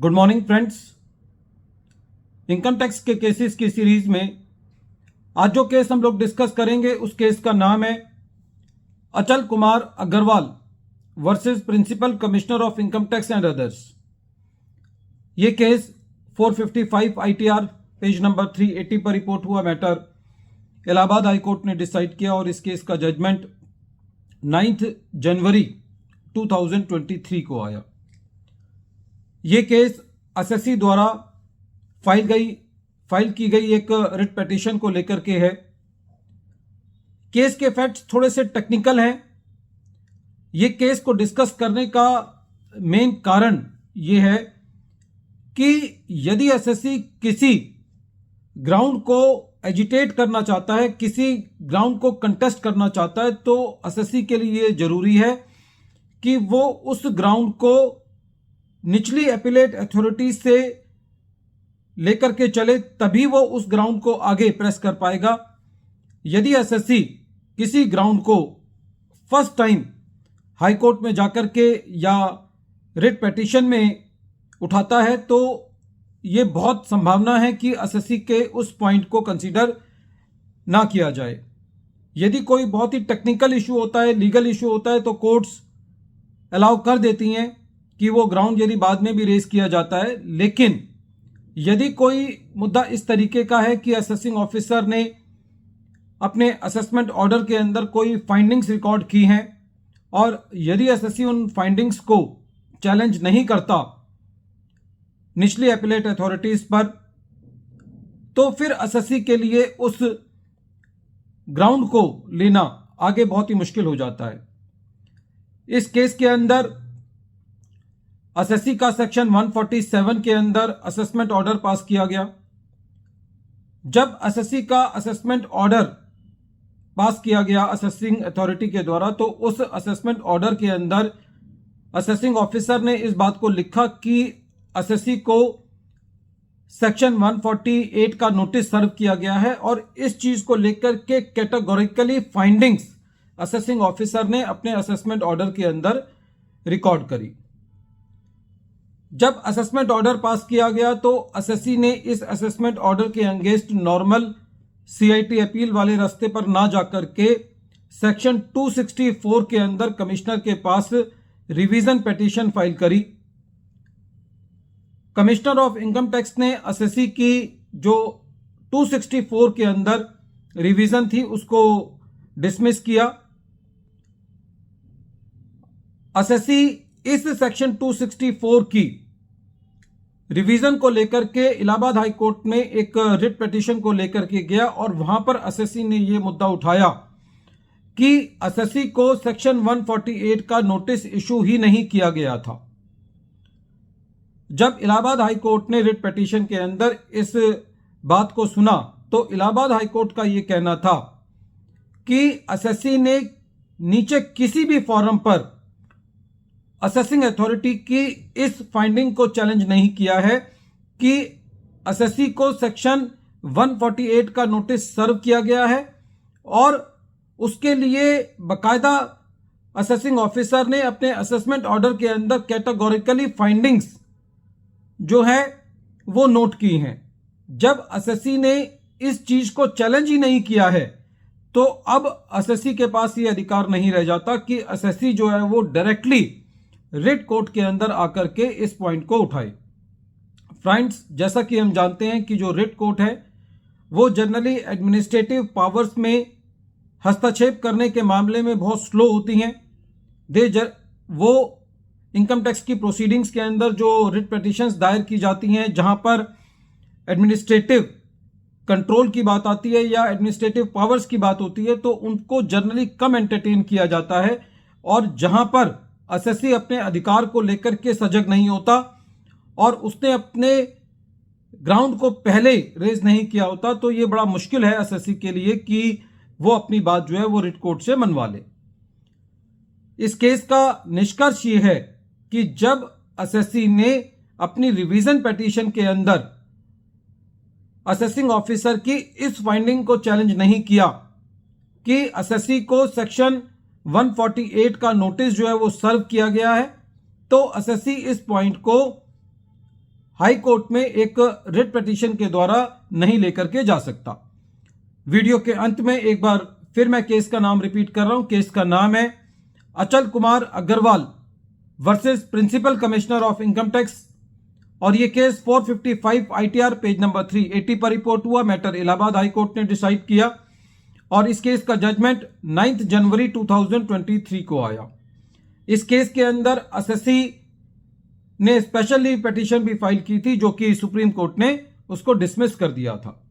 Good morning friends. Income tax के cases की series में आज जो केस हम लोग डिस्कस करेंगे उस केस का नाम है Achal Kumar Agarwal versus principal commissioner of income tax and others. ये केस 455 ITR पेज नंबर 380 पर रिपोर्ट हुआ मैटर इलाहाबाद हाई कोर्ट ने डिसाइड किया और इस केस का जजमेंट 9 जनवरी 2023 को आया। ये केस एसएससी द्वारा फाइल की गई एक रिट पिटीशन को लेकर के है। केस के फैक्ट्स थोड़े से टेक्निकल हैं। ये केस को डिस्कस करने का मेन कारण ये है कि यदि एसएससी किसी ग्राउंड को एजिटेट करना चाहता है, किसी ग्राउंड को कंटेस्ट करना चाहता है, तो एसएससी के लिए ये जरूरी है कि वो उस ग्राउंड को निचली अपीलेट अथॉरिटी से लेकर के चले, तभी वो उस ग्राउंड को आगे प्रेस कर पाएगा। यदि एसएससी किसी ग्राउंड को फर्स्ट टाइम हाई कोर्ट में जाकर के या रिट पिटीशन में उठाता है तो ये बहुत संभावना है कि एसएससी के उस पॉइंट को कंसीडर ना किया जाए। यदि कोई बहुत ही टेक्निकल इशू होता है, लीगल इशू होता है, तो कोर्ट्स अलाउ कर देती हैं कि वो ग्राउंड यदि बाद में भी रेज किया जाता है। लेकिन यदि कोई मुद्दा इस तरीके का है कि असेसिंग ऑफिसर ने अपने असेसमेंट ऑर्डर के अंदर कोई फाइंडिंग्स रिकॉर्ड की हैं और यदि एसएससी उन फाइंडिंग्स को चैलेंज नहीं करता निचली अपीलेट अथॉरिटीज पर, तो फिर एसएससी के लिए उस ग्राउंड को लेना आगे बहुत ही मुश्किल हो जाता है। इस केस के अंदर एसएससी का सेक्शन 147 के अंदर असेसमेंट ऑर्डर पास किया गया। जब एसएससी का असेसमेंट ऑर्डर पास किया गया असेसिंग अथॉरिटी के द्वारा, तो उस असेसमेंट ऑर्डर के अंदर असेसिंग ऑफिसर ने इस बात को लिखा कि एसएससी को सेक्शन 148 का नोटिस सर्व किया गया है और इस चीज को लेकर के कैटेगोरिकली फाइंडिंग्स असेसिंग ऑफिसर ने अपने असेसमेंट ऑर्डर के अंदर रिकॉर्ड करी। जब असेसमेंट ऑर्डर पास किया गया तो एसएससी ने इस असेसमेंट ऑर्डर के अगेंस्ट नॉर्मल सीआईटी अपील वाले रास्ते पर ना जाकर के सेक्शन 264 के अंदर कमिश्नर के पास रिवीजन पिटीशन फाइल करी। कमिश्नर ऑफ इनकम टैक्स ने एसएससी की जो 264 के अंदर रिवीजन थी उसको डिसमिस किया। एसएससी इस सेक्शन 264 की रिवीजन को लेकर के इलाहाबाद हाई कोर्ट में एक रिट पिटीशन को लेकर के गया और वहां पर एसएससी ने यह मुद्दा उठाया कि एसएससी को सेक्शन 148 का नोटिस इशू ही नहीं किया गया था। जब इलाहाबाद हाई कोर्ट ने रिट पिटीशन के अंदर इस बात को सुना तो इलाहाबाद हाई कोर्ट का यह कहना था कि एसएससी ने नीचे किसी भी फॉरम पर असेसिंग अथॉरिटी की इस फाइंडिंग को चैलेंज नहीं किया है कि एसएससी को सेक्शन 148 का नोटिस सर्व किया गया है और उसके लिए बकायदा असेसिंग ऑफिसर ने अपने असेसमेंट ऑर्डर के अंदर कैटेगोरिकली फाइंडिंग्स जो है वो नोट की हैं। जब एसएससी ने इस चीज को चैलेंज ही नहीं किया है तो अब एसएससी के पास ये अधिकार नहीं रह जाता कि एसएससी जो है वो डायरेक्टली रिट कोर्ट के अंदर आकर के इस पॉइंट को उठाए। फ्रेंड्स, जैसा कि हम जानते हैं कि जो रिट कोर्ट है वो जनरली एडमिनिस्ट्रेटिव पावर्स में हस्तक्षेप करने के मामले में बहुत स्लो होती हैं। वो इनकम टैक्स की प्रोसीडिंग्स के अंदर जो रिट पिटीशंस दायर की जाती हैं जहां पर एडमिनिस्ट्रेटिव कंट्रोल की बात आती है या एडमिनिस्ट्रेटिव पावर्स की बात होती है, तो उनको जनरली कम एंटरटेन किया जाता है और जहां पर एसएससी अपने अधिकार को लेकर के सजग नहीं होता और उसने अपने ग्राउंड को पहले रेज नहीं किया होता, तो यह बड़ा मुश्किल है एसएससी के लिए कि वो अपनी बात जो है वो रिट कोर्ट से मनवा ले। इस केस का निष्कर्ष ये है कि जब एसएससी ने अपनी रिवीजन पिटीशन के अंदर असेसिंग ऑफिसर की इस फाइंडिंग को चैलेंज नहीं किया कि एसएससी को सेक्शन 148 का नोटिस जो है वो सर्व किया गया है, तो एसएससी इस पॉइंट को हाई कोर्ट में एक रिट पिटीशन के द्वारा नहीं लेकर के जा सकता। वीडियो के अंत में एक बार फिर मैं केस का नाम रिपीट कर रहा हूं। केस का नाम है Achal Kumar Agarwal versus principal commissioner of income tax और ये केस 455 ITR पेज नंबर 380 पर रिपोर्ट हुआ। मैटर इलाहाबाद हाई कोर्ट ने डिसाइड किया और इस केस का जजमेंट 9 जनवरी 2023 को आया। इस केस के अंदर एसएससी ने स्पेशल लीव पिटीशन भी फाइल की थी, जो कि सुप्रीम कोर्ट ने उसको डिसमिस कर दिया था।